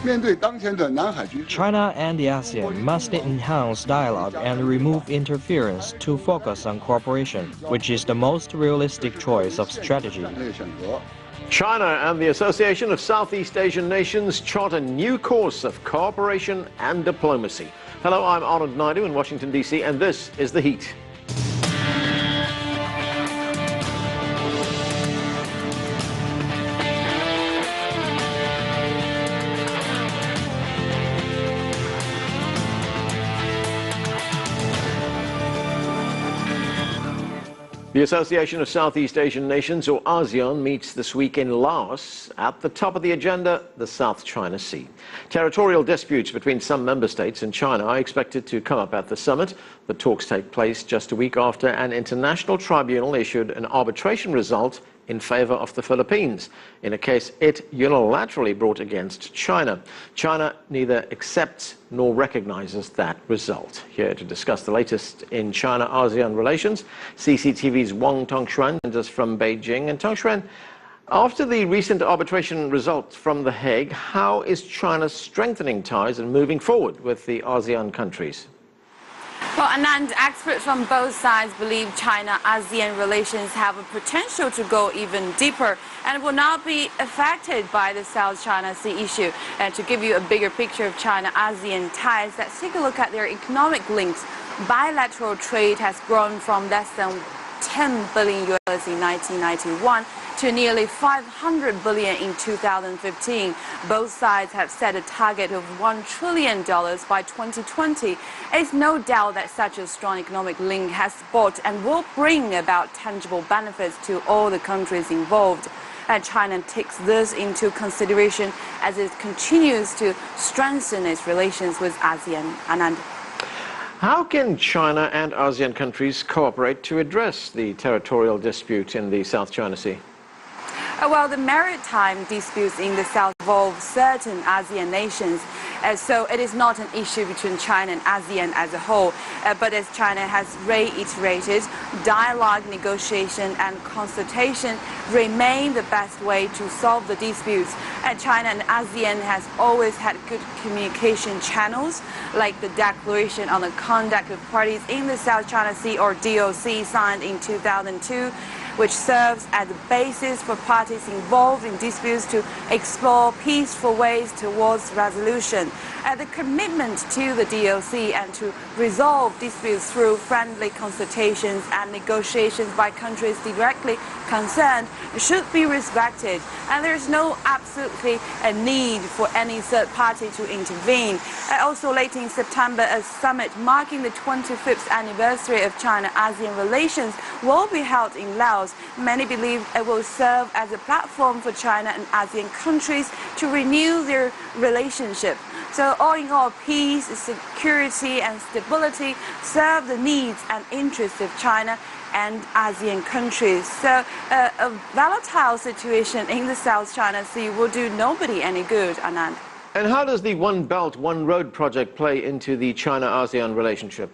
China and the ASEAN must enhance dialogue and remove interference to focus on cooperation, which is the most realistic choice of strategy. China and the Association of Southeast Asian Nations chart a new course of cooperation and diplomacy. Hello, I'm Arnold Naidu in Washington, D.C., and this is The Heat. The Association of Southeast Asian Nations, or ASEAN, meets this week in Laos. At the top of the agenda, the South China Sea. Territorial disputes between some member states and China are expected to come up at the summit. The talks take place just a week after an international tribunal issued an arbitration result in favor of the Philippines, in a case it unilaterally brought against China. China neither accepts nor recognizes that result. Here to discuss the latest in China-ASEAN relations, CCTV's Wang Tongshuan joins us from Beijing. And Tongshuan, after the recent arbitration result from The Hague, how is China strengthening ties and moving forward with the ASEAN countries? Well, Anand, experts from both sides believe China-ASEAN relations have a potential to go even deeper and will not be affected by the South China Sea issue. And to give you a bigger picture of China-ASEAN ties, let's take a look at their economic links. Bilateral trade has grown from less than 10 billion US in 1991 to nearly 500 billion in 2015. Both sides have set a target of $1 trillion by 2020. It's no doubt that such a strong economic link has brought and will bring about tangible benefits to all the countries involved. And China takes this into consideration as it continues to strengthen its relations with ASEAN. Anand. How can China and ASEAN countries cooperate to address the territorial dispute in the South China Sea? Well, the maritime disputes in the South involve certain ASEAN nations, so it is not an issue between China and ASEAN as a whole. But as China has reiterated, dialogue, negotiation and consultation remain the best way to solve the disputes. China and ASEAN has always had good communication channels, like the Declaration on the Conduct of Parties in the South China Sea, or DOC, signed in 2002. Which serves as the basis for parties involved in disputes to explore peaceful ways towards resolution. The commitment to the DOC and to resolve disputes through friendly consultations and negotiations by countries directly concerned should be respected. And there is no absolutely a need for any third party to intervene. Also late in September, a summit marking the 25th anniversary of China-ASEAN relations will be held in Laos. Many believe it will serve as a platform for China and ASEAN countries to renew their relationship. So all in all, peace, security and stability serve the needs and interests of China and ASEAN countries. So a volatile situation in the South China Sea will do nobody any good, Anand. And how does the One Belt, One Road project play into the China-ASEAN relationship?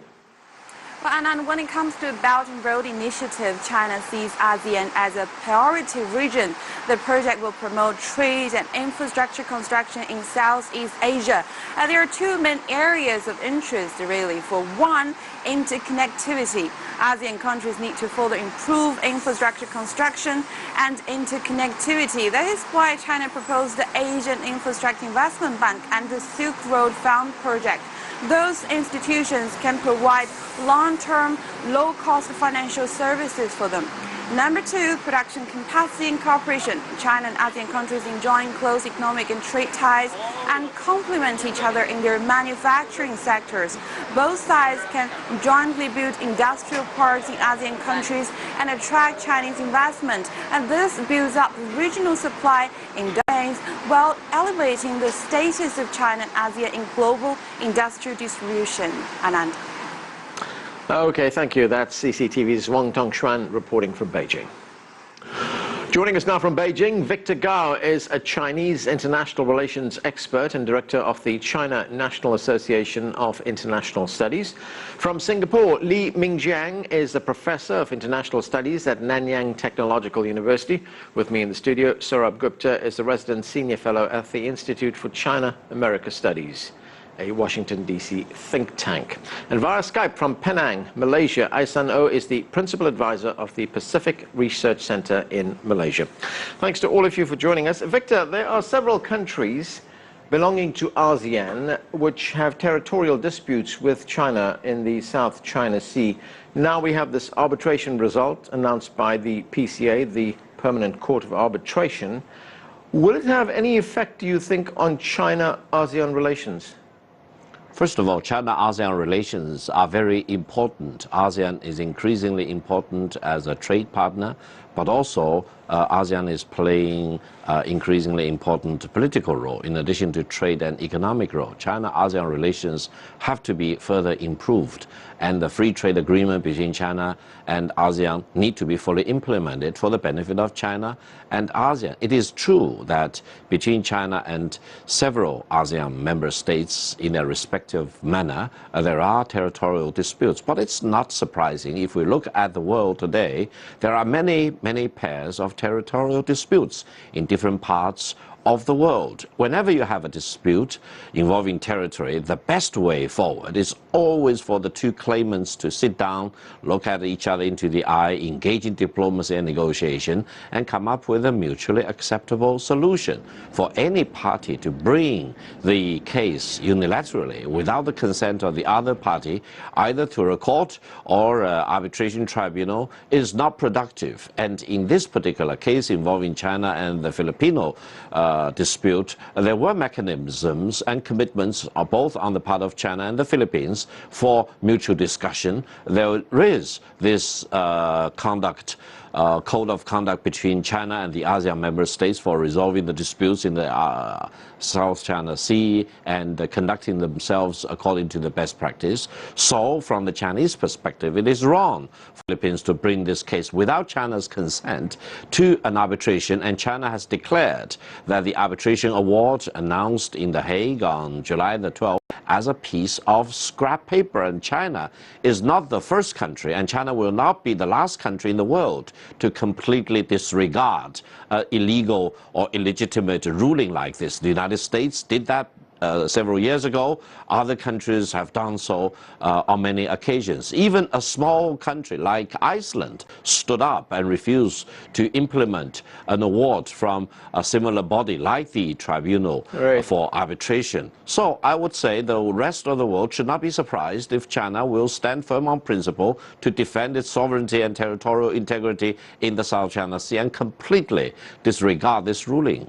Well, Anand, when it comes to the Belt and Road Initiative, China sees ASEAN as a priority region. The project will promote trade and infrastructure construction in Southeast Asia. There are two main areas of interest, really. For one, interconnectivity. ASEAN countries need to further improve infrastructure construction and interconnectivity. That is why China proposed the Asian Infrastructure Investment Bank and the Silk Road Fund project. Those institutions can provide long-term, low-cost financial services for them. Number two, production capacity and cooperation. China and ASEAN countries enjoying close economic and trade ties and complement each other in their manufacturing sectors. Both sides can jointly build industrial parks in ASEAN countries and attract Chinese investment. And this builds up regional supply in domains while elevating the status of China and ASEAN in global industrial distribution. Anand. Okay, thank you. That's CCTV's Wang Tongshuan reporting from Beijing. Joining us now from Beijing, Victor Gao is a Chinese international relations expert and director of the China National Association of International Studies. From Singapore, Li Mingjiang is a professor of international studies at Nanyang Technological University. With me in the studio, Saurabh Gupta is a resident senior fellow at the Institute for China-America Studies, a Washington, D.C. think tank. And via Skype from Penang, Malaysia, Aisan O is the principal advisor of the Pacific Research Center in Malaysia. Thanks to all of you for joining us. Victor, there are several countries belonging to ASEAN which have territorial disputes with China in the South China Sea. Now we have this arbitration result announced by the PCA, the Permanent Court of Arbitration. Will it have any effect, do you think, on China-ASEAN relations? First of all, China-ASEAN relations are very important. ASEAN is increasingly important as a trade partner, but also ASEAN is playing increasingly important political role in addition to trade and economic role. China-ASEAN relations have to be further improved, and the free trade agreement between China and ASEAN need to be fully implemented for the benefit of China and ASEAN. It is true that between China and several ASEAN member states in their respective manner, there are territorial disputes, but it's not surprising. If we look at the world today, there are many pairs of territorial disputes in different parts of the world. Whenever you have a dispute involving territory, the best way forward is always for the two claimants to sit down, look at each other into the eye, engage in diplomacy and negotiation, and come up with a mutually acceptable solution. For any party to bring the case unilaterally without the consent of the other party, either to a court or arbitration tribunal, is not productive. And in this particular case involving China and the Filipino dispute, there were mechanisms and commitments both on the part of China and the Philippines for mutual discussion. There is this code of conduct between China and the ASEAN member states for resolving the disputes in the South China Sea and conducting themselves according to the best practice. So from the Chinese perspective, it is wrong for the Philippines to bring this case without China's consent to an arbitration, and China has declared that the arbitration award announced in The Hague on July the 12th as a piece of scrap paper. And China is not the first country, and China will not be the last country in the world to completely disregard illegal or illegitimate ruling like this. The United States did that several years ago. Other countries have done so on many occasions. Even a small country like Iceland stood up and refused to implement an award from a similar body like the Tribunal for Arbitration. So I would say the rest of the world should not be surprised if China will stand firm on principle to defend its sovereignty and territorial integrity in the South China Sea and completely disregard this ruling.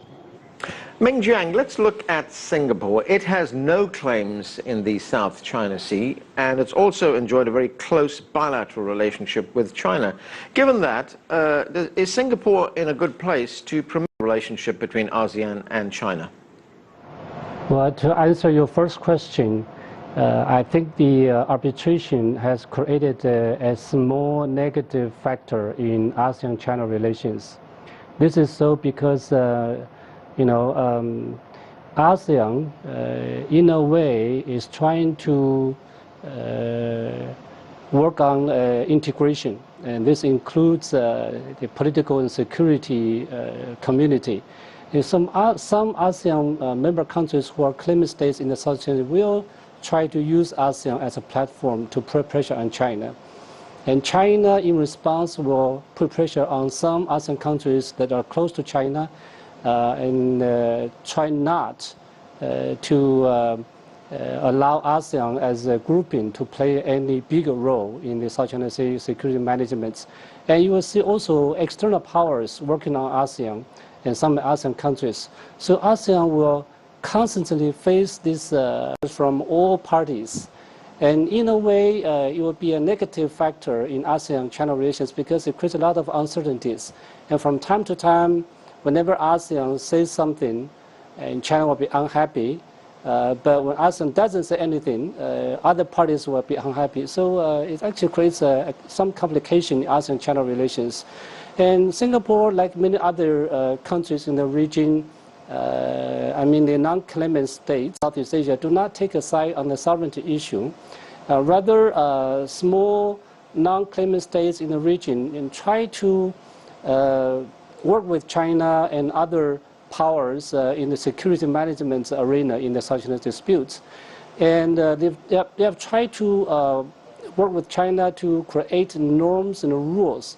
Mingjiang, let's look at Singapore. It has no claims in the South China Sea, and it's also enjoyed a very close bilateral relationship with China. Given that, is Singapore in a good place to promote the relationship between ASEAN and China? Well, to answer your first question, I think the arbitration has created a small negative factor in ASEAN-China relations. This is so because ASEAN, in a way, is trying to work on integration, and this includes the political and security community. And some ASEAN member countries who are claimant states in the South China will try to use ASEAN as a platform to put pressure on China. And China, in response, will put pressure on some ASEAN countries that are close to China and try not to allow ASEAN as a grouping to play any bigger role in the South China Sea security management. And you will see also external powers working on ASEAN and some ASEAN countries. So ASEAN will constantly face this from all parties. And in a way, it will be a negative factor in ASEAN-China relations because it creates a lot of uncertainties. And from time to time, whenever ASEAN says something, and China will be unhappy, but when ASEAN doesn't say anything, other parties will be unhappy. So it actually creates some complication in ASEAN-China relations. And Singapore, like many other countries in the region, the non-claimant states, Southeast Asia, do not take a side on the sovereignty issue. Rather, small non-claimant states in the region and try to work with China and other powers in the security management arena in the South China disputes. And they have tried to work with China to create norms and rules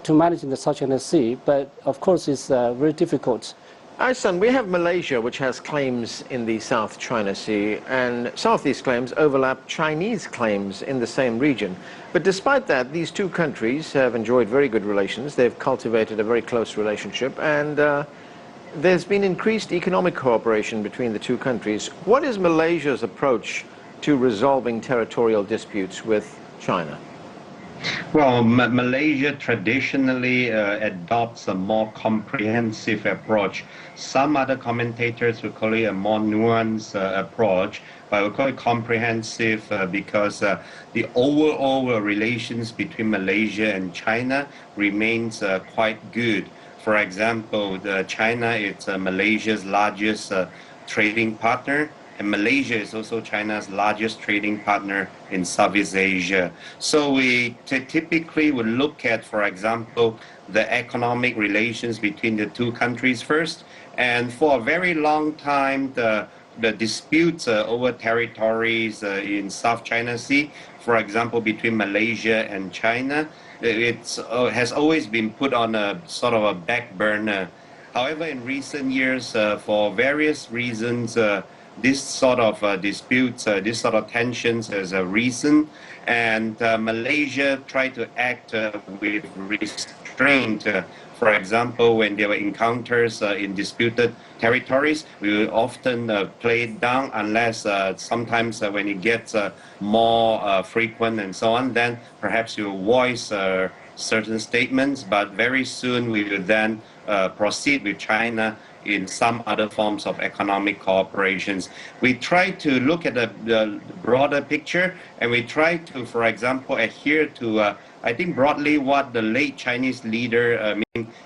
to manage in the South China Sea, but of course it's very difficult. Aishan, we have Malaysia, which has claims in the South China Sea, and some of these claims overlap Chinese claims in the same region. But despite that, these two countries have enjoyed very good relations. They've cultivated a very close relationship, and there's been increased economic cooperation between the two countries. What is Malaysia's approach to resolving territorial disputes with China? Well, Malaysia traditionally adopts a more comprehensive approach. Some other commentators would call it a more nuanced approach, but I would call it comprehensive because the overall relations between Malaysia and China remains quite good. For example, China is Malaysia's largest trading partner, and Malaysia is also China's largest trading partner in Southeast Asia. So we typically would look at, for example, the economic relations between the two countries first. And for a very long time, the disputes over territories in South China Sea, for example, between Malaysia and China, it has always been put on a sort of a back burner. However, in recent years, for various reasons, this sort of disputes, this sort of tensions has risen, and Malaysia tried to act with restraint. For example, when there were encounters in disputed territories, we will often play it down unless sometimes when it gets more frequent and so on, then perhaps you voice certain statements, but very soon we will then proceed with China in some other forms of economic cooperations. We try to look at the broader picture, and we try to, for example, adhere to, I think broadly what the late Chinese leader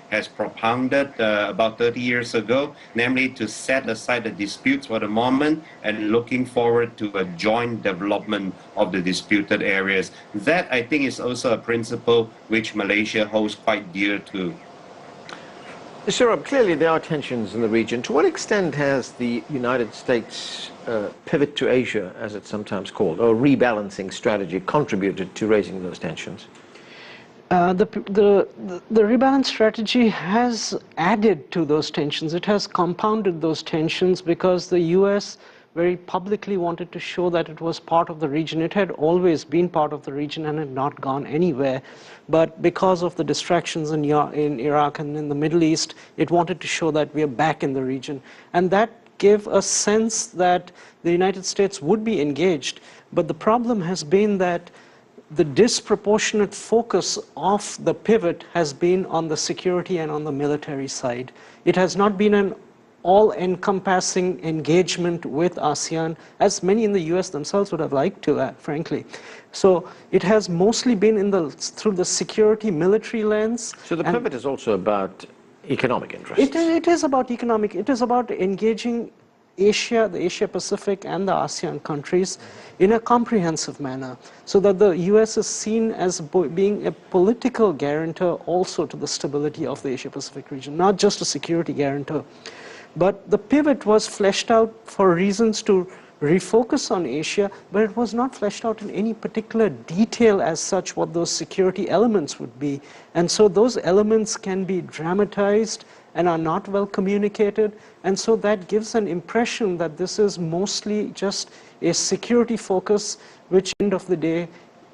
has propounded about 30 years ago, namely to set aside the disputes for the moment and looking forward to a joint development of the disputed areas. That, I think, is also a principle which Malaysia holds quite dear to. Saurabh, clearly there are tensions in the region. To what extent has the United States pivot to Asia, as it's sometimes called, or rebalancing strategy, contributed to raising those tensions? The rebalance strategy has added to those tensions. It has compounded those tensions because the U.S. very publicly wanted to show that it was part of the region. It had always been part of the region and had not gone anywhere. But because of the distractions in Iraq and in the Middle East, it wanted to show that we are back in the region. And that gave a sense that the United States would be engaged. But the problem has been that the disproportionate focus of the pivot has been on the security and on the military side. It has not been an all-encompassing engagement with ASEAN, as many in the US themselves would have liked to, frankly. So it has mostly been through the security military lens. So the pivot is also about economic interests. It is about economic. It is about engaging Asia, the Asia-Pacific and the ASEAN countries in a comprehensive manner, so that the US is seen as being a political guarantor also to the stability of the Asia-Pacific region, not just a security guarantor. But the pivot was fleshed out for reasons to refocus on Asia, but it was not fleshed out in any particular detail as such what those security elements would be. And so those elements can be dramatized and are not well communicated, and so that gives an impression that this is mostly just a security focus, which end of the day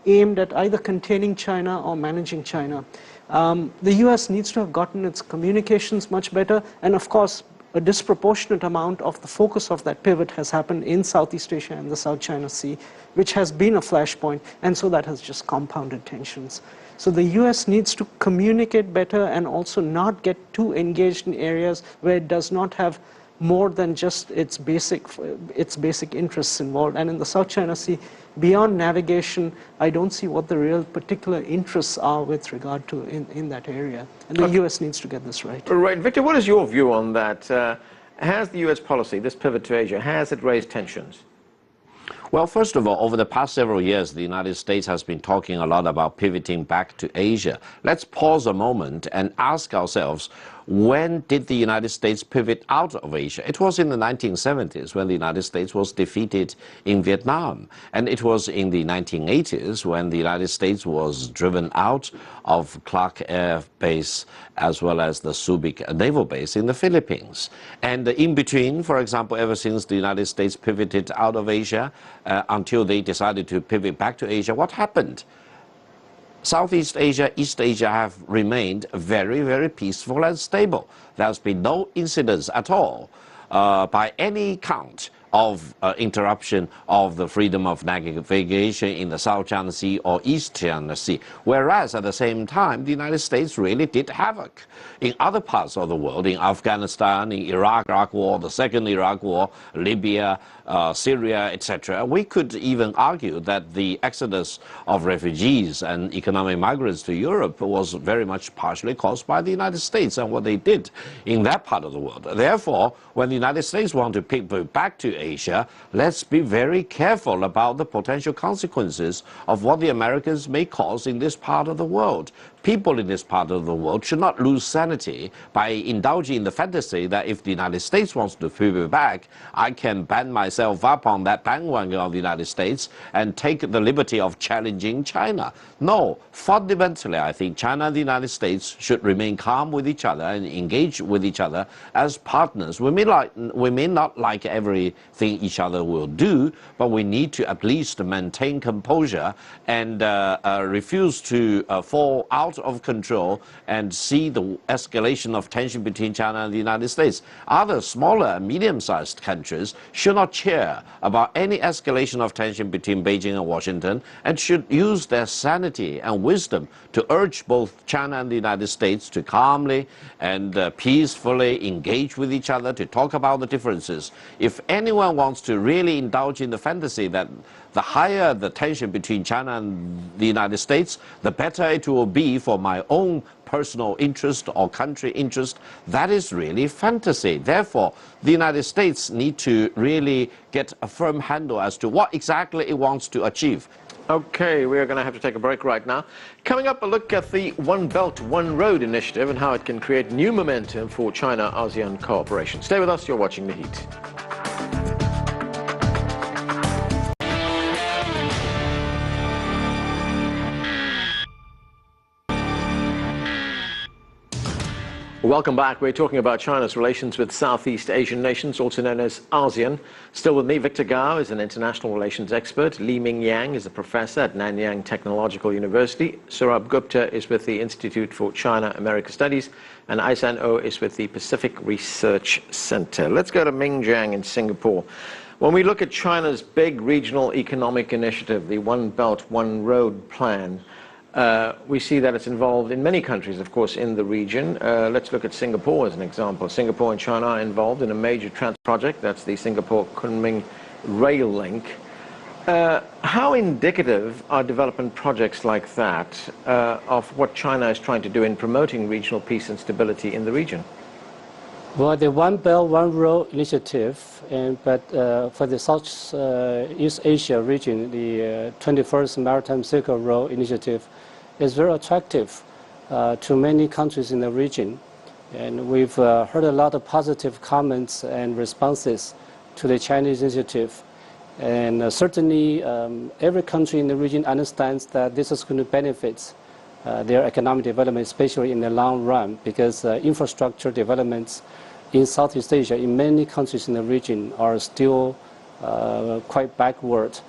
aimed at either containing China or managing China. The US needs to have gotten its communications much better, and of course a disproportionate amount of the focus of that pivot has happened in Southeast Asia and the South China Sea, which has been a flashpoint, and so that has just compounded tensions. So the US needs to communicate better and also not get too engaged in areas where it does not have more than just its basic interests involved. And in the South China Sea, beyond navigation, I don't see what the real particular interests are with regard to in that area. And the U.S. needs to get this right. Right. Victor, what is your view on that? Has the U.S. policy, this pivot to Asia, has it raised tensions? Well, first of all, over the past several years, the United States has been talking a lot about pivoting back to Asia. Let's pause a moment and ask ourselves, when did the United States pivot out of Asia? It was in the 1970s when the United States was defeated in Vietnam. And it was in the 1980s when the United States was driven out of Clark Air Base as well as the Subic Naval Base in the Philippines. And in between, for example, ever since the United States pivoted out of Asia until they decided to pivot back to Asia, what happened? Southeast Asia, East Asia have remained very, very peaceful and stable. There's been no incidents at all by any count of interruption of the freedom of navigation in the South China Sea or East China Sea. Whereas at the same time, the United States really did havoc in other parts of the world, in Afghanistan, in Iraq War, the Second Iraq War, Libya, Syria, etc. We could even argue that the exodus of refugees and economic migrants to Europe was very much partially caused by the United States and what they did in that part of the world. Therefore, when the United States want to pivot back to Asia, let's be very careful about the potential consequences of what the Americans may cause in this part of the world. People in this part of the world should not lose sanity by indulging in the fantasy that if the United States wants to pivot back, I can band myself up on that bandwagon of the United States and take the liberty of challenging China. No, fundamentally, I think China and the United States should remain calm with each other and engage with each other as partners. We may not like everything each other will do, but we need to at least maintain composure and refuse to fall out of control and see the escalation of tension between China and the United States. Other smaller and medium-sized countries should not cheer about any escalation of tension between Beijing and Washington and should use their sanity and wisdom to urge both China and the United States to calmly and peacefully engage with each other, to talk about the differences. If anyone wants to really indulge in the fantasy that the higher the tension between China and the United States, the better it will be for my own personal interest or country interest, that is really fantasy. Therefore, the United States need to really get a firm handle as to what exactly it wants to achieve. Okay, we are going to have to take a break right now. Coming up, a look at the One Belt, One Road initiative and how it can create new momentum for China-ASEAN cooperation. Stay with us, you're watching The Heat. Welcome back. We're talking about China's relations with Southeast Asian nations, also known as ASEAN. Still with me, Victor Gao is an international relations expert. Li Mingyang is a professor at Nanyang Technological University. Saurabh Gupta is with the Institute for China-America Studies. And Aisan Oh is with the Pacific Research Center. Let's go to Mingyang in Singapore. When we look at China's big regional economic initiative, the One Belt, One Road plan, we see that it's involved in many countries, of course, in the region. Let's look at Singapore as an example. Singapore and China are involved in a major transport project. That's the Singapore-Kunming rail link. How indicative are development projects like that of what China is trying to do in promoting regional peace and stability in the region? Well, the One Belt, One Road initiative, but for the Southeast Asia region, the 21st Maritime Silk Road initiative is very attractive to many countries in the region. And we've heard a lot of positive comments and responses to the Chinese initiative. And certainly every country in the region understands that this is going to benefit their economic development, especially in the long run, because infrastructure developments in Southeast Asia, in many countries in the region, are still quite backward.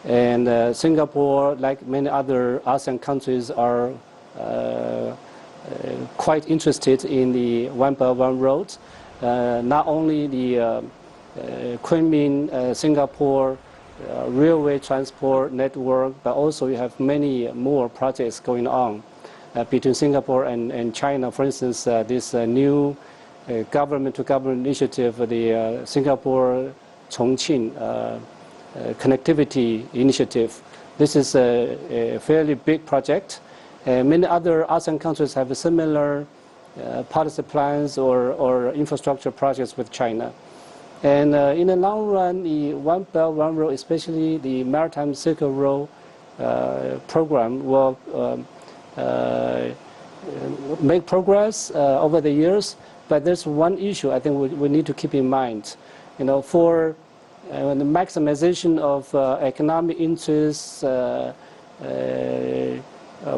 And Singapore, like many other ASEAN countries, are quite interested in the One Belt, One Road. Not only the Kunming, Singapore railway transport network, but also you have many more projects going on between Singapore and China. For instance, this new government-to-government initiative, the Singapore-Chongqing connectivity initiative. This is a fairly big project. Many other ASEAN countries have similar policy plans or infrastructure projects with China. And in the long run, the One Belt, One Road, especially the Maritime Silk Road program, will make progress over the years. But there's one issue I think we need to keep in mind. For the maximization of economic interests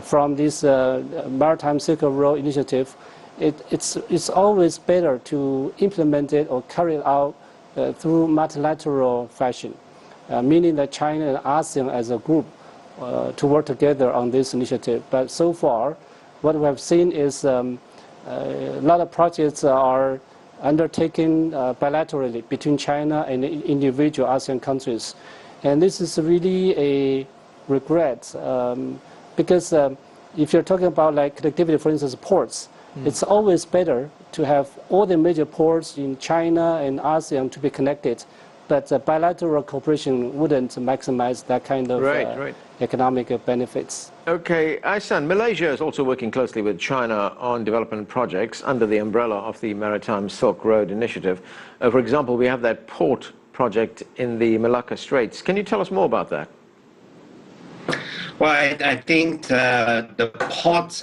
from this Maritime Silk Road initiative, it's always better to implement it or carry it out through multilateral fashion, meaning that China and ASEAN as a group to work together on this initiative. But so far, what we have seen is a lot of projects are undertaken bilaterally between China and individual ASEAN countries. And this is really a regret because if you're talking about like connectivity, for instance, ports, it's always better to have all the major ports in China and ASEAN to be connected, but bilateral cooperation wouldn't maximize that kind of economic benefits. Okay, Aisan, Malaysia is also working closely with China on development projects under the umbrella of the Maritime Silk Road Initiative. For example, we have that port project in the Malacca Straits. Can you tell us more about that? Well, I think the ports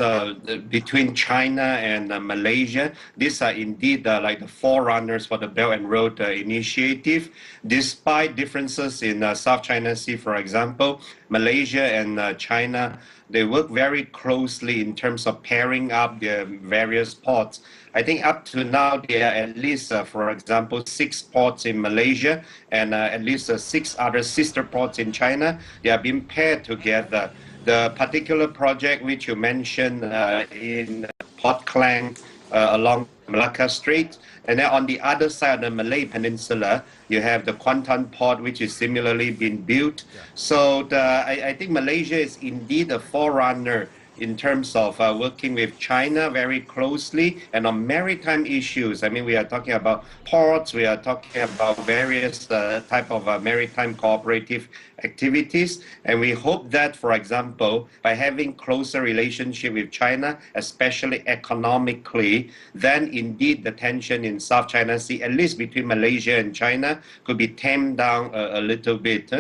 between China and Malaysia, these are indeed like the forerunners for the Belt and Road Initiative. Despite differences in South China Sea, for example, Malaysia and China, they work very closely in terms of pairing up their various ports. I think up to now there are at least, for example, 6 ports in Malaysia and at least 6 other sister ports in China. They are being paired together. The particular project which you mentioned in Port Klang along Malacca Strait, and then on the other side of the Malay Peninsula, you have the Kuantan port, which is similarly being built. So I think Malaysia is indeed a forerunner in terms of working with China very closely and on maritime issues. I mean, we are talking about ports, we are talking about various type of maritime cooperative activities. And we hope that, for example, by having closer relationship with China, especially economically, then indeed the tension in South China Sea, at least between Malaysia and China, could be tamed down a little bit.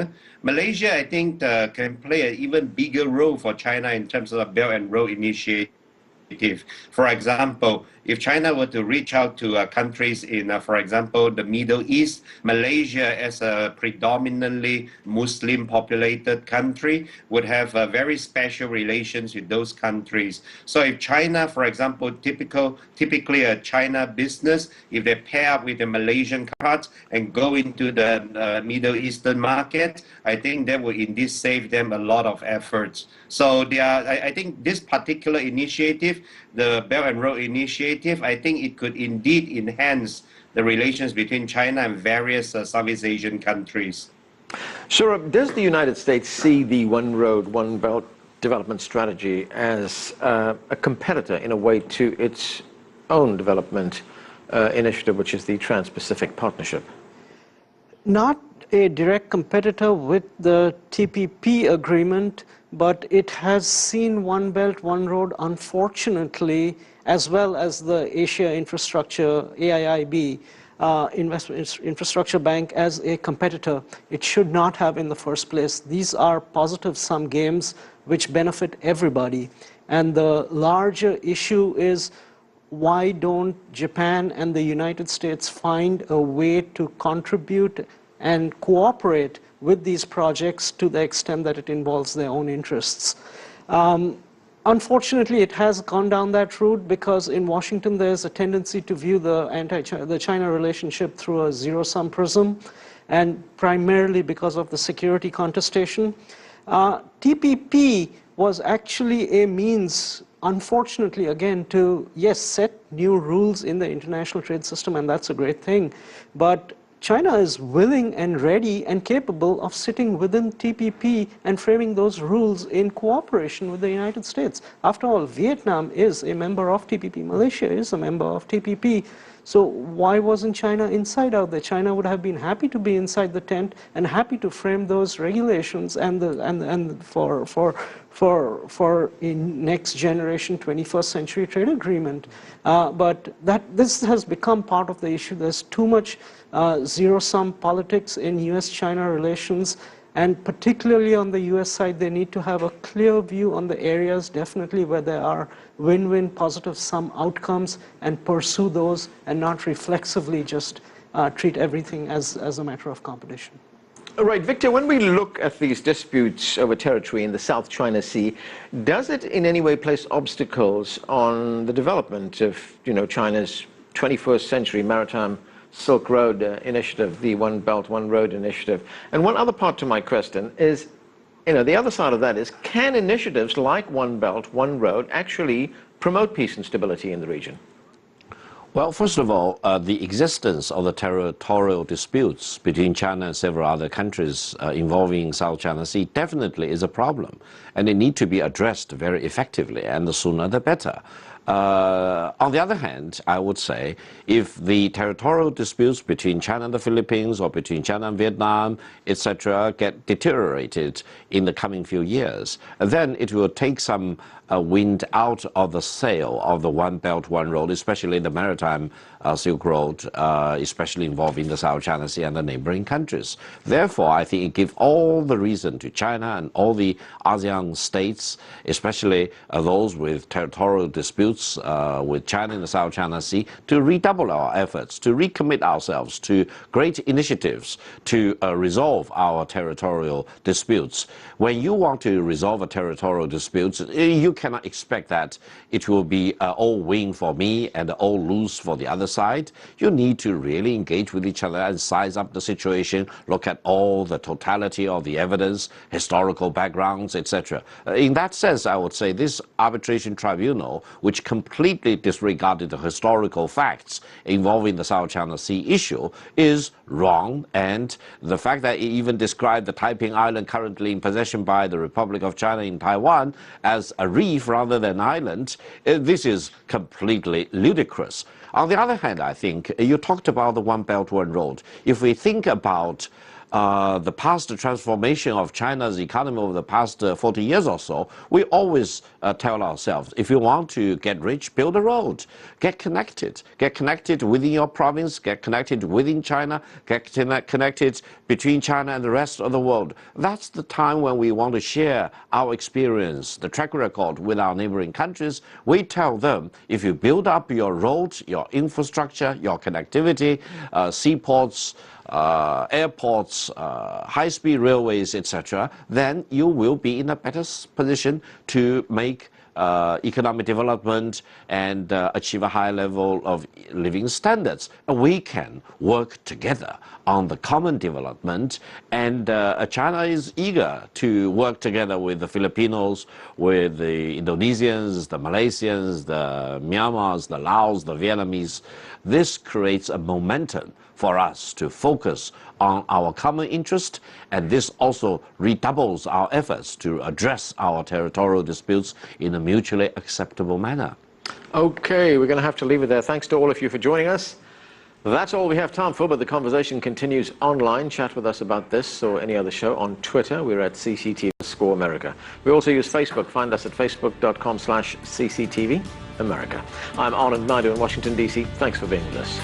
Malaysia, I think, can play an even bigger role for China in terms of the Belt and Road Initiative. For example, if China were to reach out to countries in, for example, the Middle East, Malaysia as a predominantly Muslim populated country would have very special relations with those countries. So if China, for example, typically a China business, if they pair up with the Malaysian counterparts and go into the Middle Eastern market, I think that will indeed save them a lot of efforts. So I think this particular initiative, the Belt and Road Initiative, I think it could indeed enhance the relations between China and various Southeast Asian countries. Saurabh, does the United States see the One Road, One Belt development strategy as a competitor in a way to its own development initiative, which is the Trans-Pacific Partnership? Not a direct competitor with the TPP agreement, but it has seen One Belt, One Road, unfortunately, as well as the Asia Infrastructure, AIIB, Infrastructure Bank, as a competitor. It should not have in the first place. These are positive-sum games which benefit everybody. And the larger issue is, why don't Japan and the United States find a way to contribute and cooperate with these projects to the extent that it involves their own interests? Unfortunately, it has gone down that route because in Washington there's a tendency to view the China relationship through a zero-sum prism, and primarily because of the security contestation. TPP was actually a means, unfortunately, again, to, yes, set new rules in the international trade system, and that's a great thing. But China is willing and ready and capable of sitting within TPP and framing those rules in cooperation with the United States. After all, Vietnam is a member of TPP. Malaysia is a member of TPP. So why wasn't China inside out there? China would have been happy to be inside the tent and happy to frame those regulations and for a next generation 21st century trade agreement. But this has become part of the issue. There's too much zero-sum politics in US-China relations. And particularly on the US side, they need to have a clear view on the areas definitely where there are win-win positive sum outcomes and pursue those and not reflexively just treat everything as a matter of competition. All right, Victor, when we look at these disputes over territory in the South China Sea, does it in any way place obstacles on the development of, China's 21st century maritime Silk Road initiative, the One Belt, One Road initiative? And one other part to my question is, the other side of that is, can initiatives like One Belt, One Road actually promote peace and stability in the region? Well, first of all, the existence of the territorial disputes between China and several other countries involving South China Sea definitely is a problem, and it needs to be addressed very effectively, and the sooner the better. On the other hand, I would say if the territorial disputes between China and the Philippines or between China and Vietnam, etc., get deteriorated in the coming few years, then it will take some wind out of the sail of the One Belt, One Road, especially the Maritime Silk Road, especially involving the South China Sea and the neighboring countries. Therefore, I think it gives all the reason to China and all the ASEAN states, especially those with territorial disputes with China in the South China Sea, to redouble our efforts, to recommit ourselves to great initiatives to resolve our territorial disputes. When you want to resolve a territorial dispute, you cannot expect that it will be all win for me and all lose for the other side. You need to really engage with each other and size up the situation, look at all the totality of the evidence, historical backgrounds, etc. In that sense, I would say this arbitration tribunal, which completely disregarded the historical facts involving the South China Sea issue, is wrong, and the fact that it even described the Taiping Island currently in possession by the Republic of China in Taiwan as a reef rather than island, this is completely ludicrous. On the other hand, I think you talked about the One Belt, One Road. If we think about the past transformation of China's economy over the past 40 years or so, we always tell ourselves, if you want to get rich, build a road. Get connected within your province, get connected within China, get connected between China and the rest of the world. That's the time when we want to share our experience, the track record with our neighboring countries. We tell them, if you build up your roads, your infrastructure, your connectivity, seaports, airports, high-speed railways, etc., then you will be in a better position to make economic development and achieve a high level of living standards. And we can work together on the common development, and China is eager to work together with the Filipinos, with the Indonesians, the Malaysians, the Myanmars, the Laos, the Vietnamese. This creates a momentum for us to focus on our common interest, and this also redoubles our efforts to address our territorial disputes in a mutually acceptable manner. Okay, we're going to have to leave it there. Thanks to all of you for joining us. That's all we have time for, but the conversation continues online. Chat with us about this or any other show on Twitter. We're at CCTV_America. We also use Facebook. Find us at facebook.com/CCTV America. I'm Anand Naidu in Washington, D.C. Thanks for being with us.